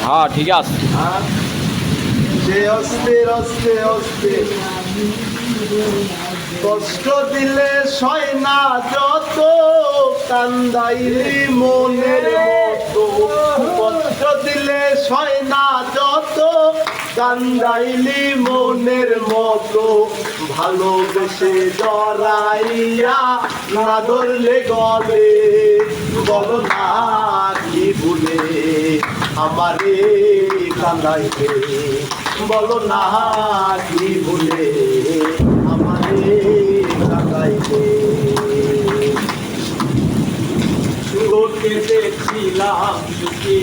হ্যাঁ ঠিক আছে। সে অস্তে অস্তে অস্তে কষ্ট দিলে সয় না যত, কান্দাইলি মনের মতো। কষ্ট দিলে সয় না যত, কান্দাইলি মনের মতো। ভালোবেসে জড়াইয়া না ধরলে গলে, বলো না কি ভুলে আমারে কান্দাইবে, বলো না কি ভুলে আমারে কাঁদাইবে। তোকে দেখছিলাম সুখী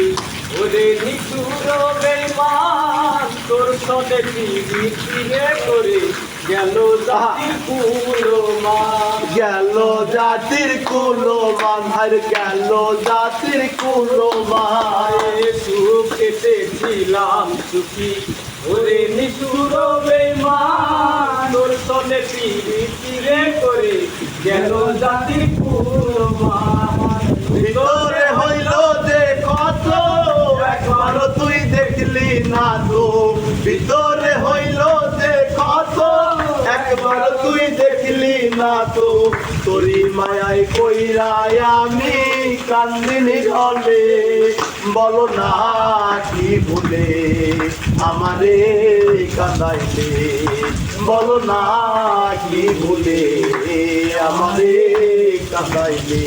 ওরে নিঠুর বেঈমান, তোর সনে ফিরে করে গেল জাতির কুলমান। গেল জাতির কুলমান, হার গেল জাতির কুলমান। সুখে দেখছিলাম সুখী ওরে নিঠুর বেঈমান, তোর সনে ফিরে করে গেল জাতির কুলমান। ভিতরে হইল যে কত, একবার তুই দেখলি না তো। ভিতরে হইল যে কত, একবার তুই দেখলি না তো। তোরি মায়ায় কইরাই আমি কান্দিনি গলে, বলো না কি ভুলে আমারে কাঁদাইলে, বলো না কি ভুলে আমারে কাঁদাইলে।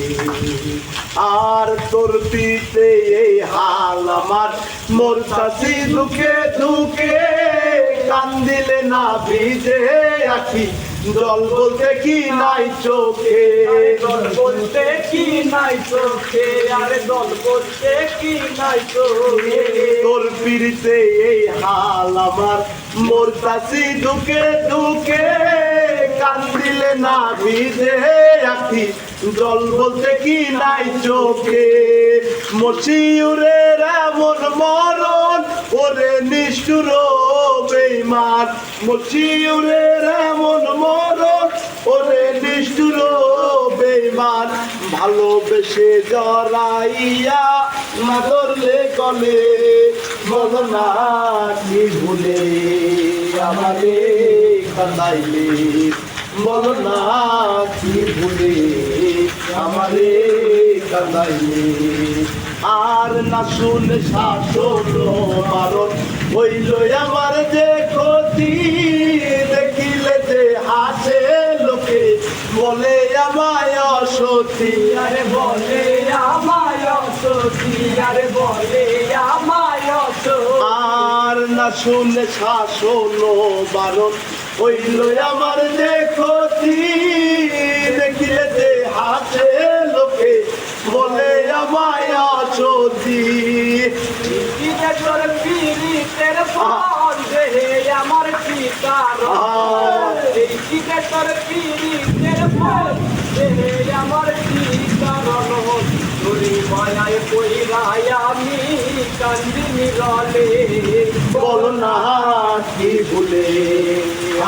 আর তোর পিতে এই হাল আমার, মোর চাষি দুঃখে দুঃখে, কান্দিলে না ভিজে আখি, জল বলতে কি নাই চোখে। দল বলতে কি নাই চোখে, আরে দল বলতে কি নাই চোখে। তোর পিড়িতে এই হাল আমার, মোর চাষি দুঃখে দুঃখে, কান্দিলে না ভিজে আখি, জল বলতে কি নাই চোখে। মশিউরের এমন মরণ, ওরে নিষ্ঠুর বেঈমান। মশিউরের এমন মরণ, ওরে নিষ্ঠুর বেঈমান। ভালোবেসে জড়াইয়া না ধরলে গলে, বলো না কি ভুলে আমারে কাঁদাইলে, বলো না কি ভুলে আমারে কাঁদাইলে। আর না শুনে শাসন মারণ হইল আমার যে ক্ষতি, দেখিলে যে হাসে লোকে বলে আমায় অসতী। আরে বলে আমায় অসতী, আরে বলে আমায় অসতী। আর না শুনে শাসন বারণ হইল আমার যে ক্ষতি, দেখিলে যে হাসে লোকে বলে আমায় অসতী। তোর পীড়িতের ফল রে আমার কি কারণ, এই দিকে তোর পীড়িতের ফল রে আমার কি কারণ। তোরি মায়ায় কইরাই আমি কান্দিনি রলে, বলো না কি ভুলে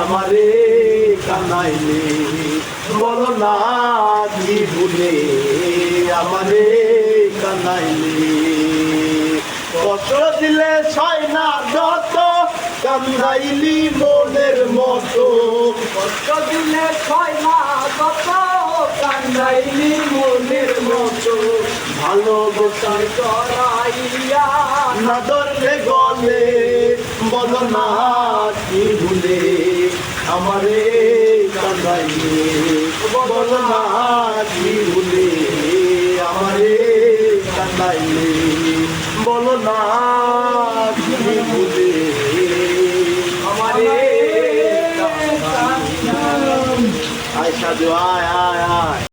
আমারে কাঁদাইলে, বলো না কি ভুলে আমারে কাঁদাইলে। কষ্ট দিলে সয় না যত, কান্দাইলি মনের মতো। কষ্ট দিলে ছয় না কত, কান্দাইলি মনের মতো। ভালোবাসার জড়াইয়া না ধরলে গলে, বলো না কি ভুলে আমারে কাঁদাইলে, বলো না কি ভুলে আমারে কাঁদাইলে, বলো না কি ভুলে আমারে কাঁদাইলে। আয় সাধু আয় আয় আয়।